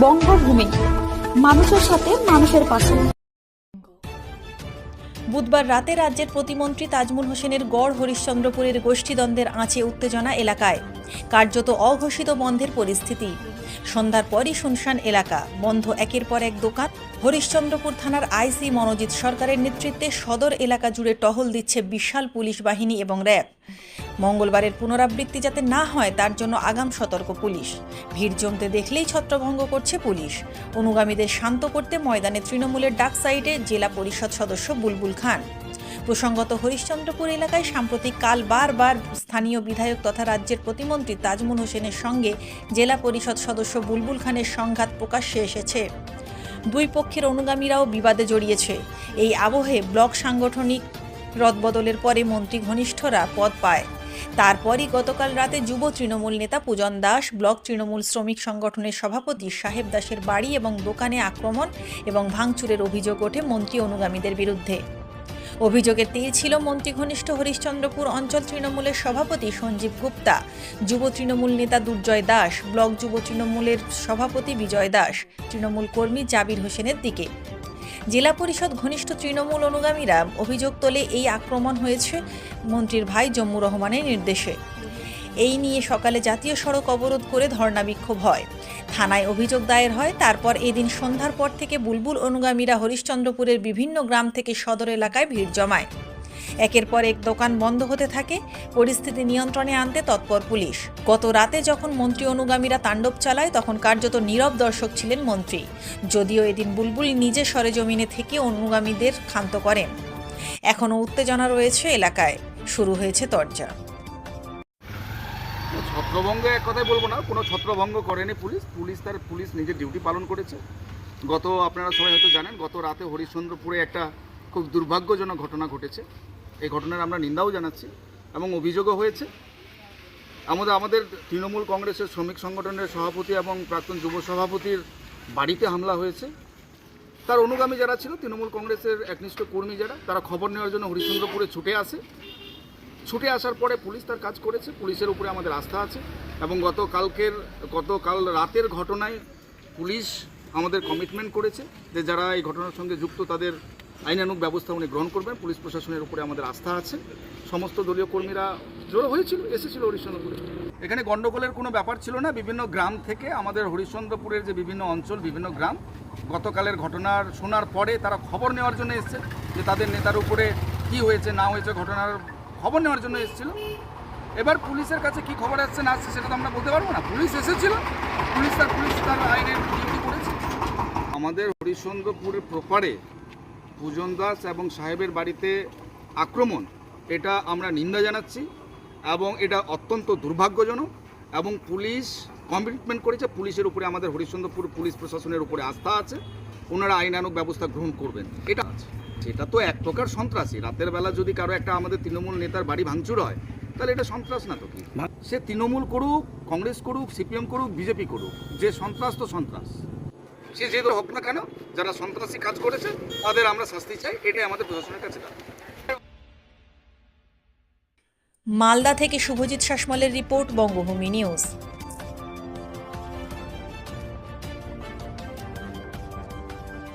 বঙ্গভূমি, মানুষের সাথে মানুষের পাশে। বুধবার রাতে রাজ্যের প্রতিমন্ত্রী তাজমুল হোসেনের গড় হরিশ্চন্দ্রপুরের গোষ্ঠীদ্বন্দ্বের আঁচে উত্তেজনা এলাকায়। কার্যত অঘোষিত বন্ধের পরিস্থিতি। সন্ধ্যার পরই শুনশান এলাকা, বন্ধ একের পর এক দোকান। হরিশ্চন্দ্রপুর থানার আইসি মনোজিৎ সরকারের নেতৃত্বে সদর এলাকা জুড়ে টহল দিচ্ছে বিশাল পুলিশ বাহিনী এবং র্যাব। মঙ্গলবারের পুনরাবৃত্তি যাতে না হয় তার জন্য আগাম সতর্ক পুলিশ। ভিড় জমতে দেখলেই ছত্রভঙ্গ করছে পুলিশ। অনুগামীদের শান্ত করতে ময়দানে তৃণমূলের ডাক সাইডে জেলা পরিষদ সদস্য বুলবুল খান। প্রসঙ্গত হরিশ্চন্দ্রপুর এলাকায় সাম্প্রতিক কাল বারবার স্থানীয় বিধায়ক তথা রাজ্যের প্রতিমন্ত্রী তাজমুল হোসেনের সঙ্গে জেলা পরিষদ সদস্য বুলবুল খানের সংঘাত প্রকাশ্যে এসেছে। দুই পক্ষের অনুগামীরাও বিবাদে জড়িয়েছে। এই আবহে ব্লক সাংগঠনিক রদবদলের পরে মন্ত্রী ঘনিষ্ঠরা পদ পায়। তারপরই গতকাল রাতে যুব তৃণমূল নেতা পূজন দাস, ব্লক তৃণমূল শ্রমিক সংগঠনের সভাপতি সাহেব দাসের বাড়ি এবং দোকানে আক্রমণ এবং ভাঙচুরের অভিযোগ ওঠে মন্ত্রী অনুগামীদের বিরুদ্ধে। অভিযোগের তীর ছিল মন্ত্রী ঘনিষ্ঠ হরিশ্চন্দ্রপুর অঞ্চল তৃণমূলের সভাপতি সঞ্জীব গুপ্তা, যুব তৃণমূল নেতা দুর্জয় দাস, ব্লক যুব তৃণমূলের সভাপতি বিজয় দাস, তৃণমূল কর্মী জাবির হোসেনের দিকে। জেলা পরিষদ ঘনিষ্ঠ তৃণমূল অনুগামীরা অভিযোগ তোলে এই আক্রমণ হয়েছে মন্ত্রীর ভাই জম্মু রহমানের নির্দেশে। এই নিয়ে সকালে জাতীয় সড়ক অবরোধ করে ধর্ণা বিক্ষোভ হয়। থানায় অভিযোগ দায়ের হয়। তারপর এদিন সন্ধ্যার পর থেকে বুলবুল অনুগামীরা হরিশ্চন্দ্রপুরের বিভিন্ন গ্রাম থেকে সদর এলাকায় ভিড় জমায়। একের পর এক দোকান বন্ধ হতে থাকে। পরিস্থিতি নিয়ন্ত্রণে আনতে তৎপর পুলিশ। গত রাতে যখন মন্ত্রী অনুগামীরা তাণ্ডব চালায় তখন কার্যত নীরব দর্শক ছিলেন মন্ত্রী। যদিও এদিন বুলবুল নিজে সরেজমিনে থেকে অনুগামীদের ক্ষান্ত করেন। এখনও উত্তেজনা রয়েছে এলাকায়, শুরু হয়েছে তরজা। ছত্রভঙ্গ এক কথাই বলবো না, কোনো ছত্রভঙ্গ করেনি পুলিশ নিজের ডিউটি পালন করেছে। আপনারা সবাই হয়তো জানেন, গত রাতে হরিশ্চন্দ্রপুরে একটা খুব দুর্ভাগ্যজনক ঘটনা ঘটেছে। এই ঘটনার আমরা নিন্দাও জানাচ্ছি এবং অভিযোগও হয়েছে। আমাদের তৃণমূল কংগ্রেসের শ্রমিক সংগঠনের সভাপতি এবং প্রাক্তন যুব সভাপতির বাড়িতে হামলা হয়েছে। তার অনুগামী যারা ছিল, তৃণমূল কংগ্রেসের একনিষ্ঠ কর্মী যারা, তারা খবর নেওয়ার জন্য হরিশ্চন্দ্রপুরে ছুটে আসার পরে পুলিশ তার কাজ করেছে। পুলিশের উপরে আমাদের আস্থা আছে এবং গতকাল রাতের ঘটনায় পুলিশ আমাদের কমিটমেন্ট করেছে যে যারা এই ঘটনার সঙ্গে যুক্ত তাদের আইনানুগ ব্যবস্থা উনি গ্রহণ করবেন। পুলিশ প্রশাসনের উপরে আমাদের আস্থা আছে। সমস্ত দলীয় কর্মীরা জড়ো এসেছিল হরিশ্চন্দ্রপুরে। এখানে গণ্ডগোলের কোনো ব্যাপার ছিল না। বিভিন্ন গ্রাম থেকে আমাদের হরিশ্চন্দ্রপুরের যে বিভিন্ন অঞ্চল, বিভিন্ন গ্রাম গতকালের ঘটনার শোনার পরে তারা খবর নেওয়ার জন্য এসছে যে তাদের নেতার উপরে কি হয়েছে না হয়েছে, ঘটনার খবর নেওয়ার জন্য এসেছিল। এবার পুলিশের কাছে কি খবর আসছে না আসছে সেটা তো আমরা বলতে পারবো না। পুলিশ এসেছিল, পুলিশ তার আইনের ডিউটি করেছে। আমাদের হরিশ্চন্দ্রপুরের প্রপারে পূজন দাস এবং সাহেবের বাড়িতে আক্রমণ, এটা আমরা নিন্দা জানাচ্ছি এবং এটা অত্যন্ত দুর্ভাগ্যজনক এবং পুলিশ কমিটমেন্ট করেছে। পুলিশের উপরে আমাদের হরিশ্চন্দ্রপুর পুলিশ প্রশাসনের উপরে আস্থা আছে। ওনারা আইনানুগ ব্যবস্থা গ্রহণ করবেন, এটা আছে। সেটা তো এক প্রকার সন্ত্রাসী। রাতের বেলা যদি কারো একটা আমাদের তৃণমূল নেতার বাড়ি ভাঙচুর হয় তাহলে এটা সন্ত্রাস না তো কি? সে তৃণমূল করুক, কংগ্রেস করুক, সিপিএম করুক, বিজেপি করুক, যে সন্ত্রাস তো সন্ত্রাস। সে যে হোক না কেন, যারা সন্ত্রাসী কাজ করেছে তাদের আমরা শাস্তি চাই, এটাই আমাদের প্রশাসনের কাছে দাবি। মালদা থেকে শুভজিৎ শাসমলের রিপোর্ট, বঙ্গভূমি নিউজ।